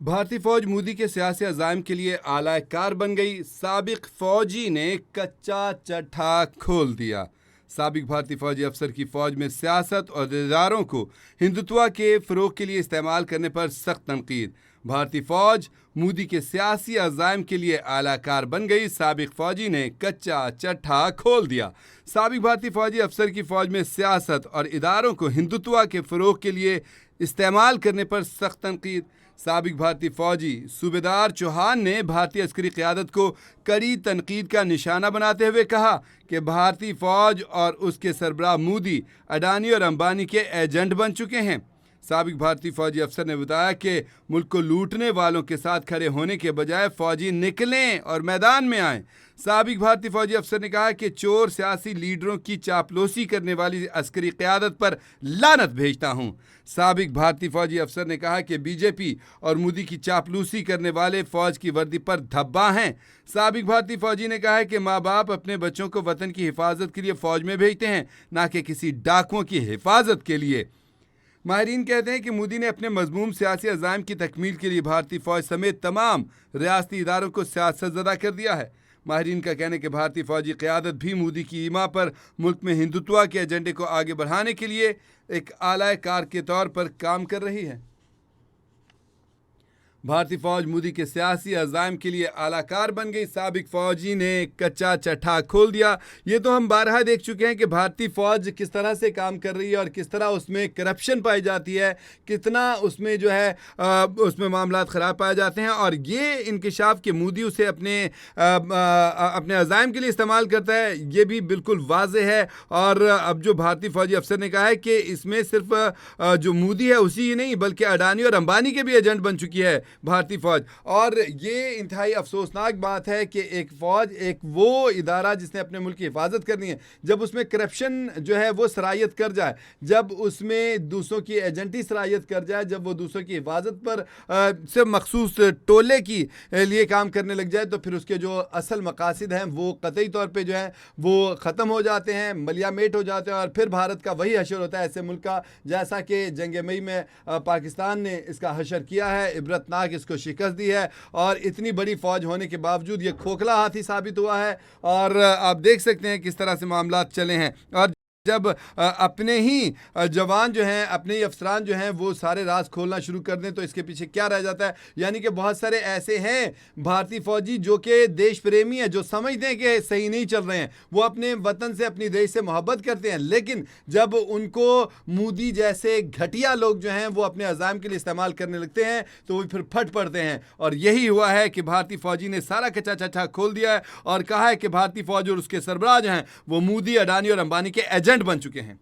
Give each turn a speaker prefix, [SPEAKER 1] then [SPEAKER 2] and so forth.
[SPEAKER 1] भारतीय फौज मोदी के सियासी अज़ाइम के लिए आला कार बन गई। साबिक फौजी ने कच्चा चट्टा खोल दिया। साबिक भारतीय फौजी अफसर की फौज में सियासत और इदारों को हिंदुत्व के फ़रोग़ के लिए इस्तेमाल करने पर सख्त तनकीद। भारतीय फौज मोदी के सियासी अज़ाइम के लिए आला कार बन गई। साबिक फौजी ने कच्चा चट्टा खोल दिया। साबिक भारतीय फौजी अफसर की फौज में सियासत और इदारों को हिंदुत्व के फ़रोग़ के लिए इस्तेमाल करने पर सख्त तनकीद। साबिक भारतीय फौजी सूबेदार चौहान ने भारतीय अस्करी क़यादत को कड़ी तनकीद का निशाना बनाते हुए कहा कि भारतीय फौज और उसके सरबराह मोदी, अडानी और अंबानी के एजेंट बन चुके हैं। साबिक भारतीय फौजी अफसर ने बताया कि मुल्क को लूटने वालों के साथ खड़े होने के बजाय फौजी निकलें और मैदान में आएं। साबिक भारतीय फौजी अफसर ने कहा कि चोर सियासी लीडरों की चापलूसी करने वाली अस्करी क़यादत पर लानत भेजता हूं। साबिक भारतीय फौजी अफसर ने कहा कि बीजेपी और मोदी की चापलूसी करने वाले फौज की वर्दी पर धब्बा हैं। साबिक भारतीय फौजी ने कहा है कि माँ बाप अपने बच्चों को वतन की हिफाजत के लिए फौज में भेजते हैं, ना कि किसी डाकुओं की हिफाजत के लिए। माहिरीन कहते हैं कि मोदी ने अपने मज़मूम सियासी अज़ाइम की तकमील के लिए भारतीय फ़ौज समेत तमाम रियासती इदारों को सियासतज़दा कर दिया है। माहिरीन का कहना है कि भारतीय फ़ौजी क़यादत भी मोदी की ईमा पर मुल्क में हिंदुत्व के एजेंडे को आगे बढ़ाने के लिए एक आला कार के तौर पर काम कर रही है। भारतीय फौज मोदी के सियासी अज़ाइम के लिए आला कार बन गई। साबिक फौजी ने कच्चा चट्टा खोल दिया। ये तो हम बारहा देख चुके हैं कि भारतीय फौज किस तरह से काम कर रही है और किस तरह उसमें करप्शन पाई जाती है, कितना उसमें जो है उसमें मामलात ख़राब पाए जाते हैं। और ये इंकिशाफ कि मोदी उसे अपने अज़ाइम के लिए इस्तेमाल करता है, ये भी बिल्कुल वाज़ेह है। और अब जो भारतीय फौजी अफसर ने कहा है कि इसमें सिर्फ जो मोदी है उसी ही नहीं बल्कि अडानी और अंबानी के भी एजेंट बन चुकी है भारतीय फौज। और ये इंतहाई अफसोसनाक बात है कि एक फौज, एक वो इदारा जिसने अपने मुल्क की हिफाजत करनी है, जब उसमें करप्शन जो है वो सरायत कर जाए, जब उसमें दूसरों की एजेंटी सरायत कर जाए, जब वो दूसरों की हिफाजत पर सिर्फ मखसूस टोले की लिए काम करने लग जाए, तो फिर उसके जो असल मकासद हैं वो कतई तौर पर जो है वो ख़त्म हो जाते हैं, मलियामेट हो जाते हैं। और फिर भारत का वही हशर होता है ऐसे मुल्क का जैसा कि जंग मई में पाकिस्तान ने इसका हशर किया है, इबरतनाक इसको शिकस्त दी है। और इतनी बड़ी फौज होने के बावजूद ये खोखला हाथी साबित हुआ है। और आप देख सकते हैं किस तरह से मामलात चले हैं। और जब अपने ही जवान जो हैं, अपने ही अफसरान जो हैं वो सारे राज खोलना शुरू कर दें तो इसके पीछे क्या रह जाता है। यानी कि बहुत सारे ऐसे हैं भारतीय फौजी जो कि देश प्रेमी हैं, जो समझते हैं कि सही नहीं चल रहे हैं, वो अपने वतन से, अपनी देश से मोहब्बत करते हैं, लेकिन जब उनको मोदी जैसे घटिया लोग जो हैं वो अपने अज़ाइम के लिए इस्तेमाल करने लगते हैं तो वो फिर फट पड़ते हैं। और यही हुआ है कि भारतीय फौजी ने सारा कच्चा चट्टा खोल दिया है और कहा है कि भारतीय फौज और उसके सरबराह जो हैं वो मोदी, अडानी और अंबानी के एजेंट बन चुके हैं।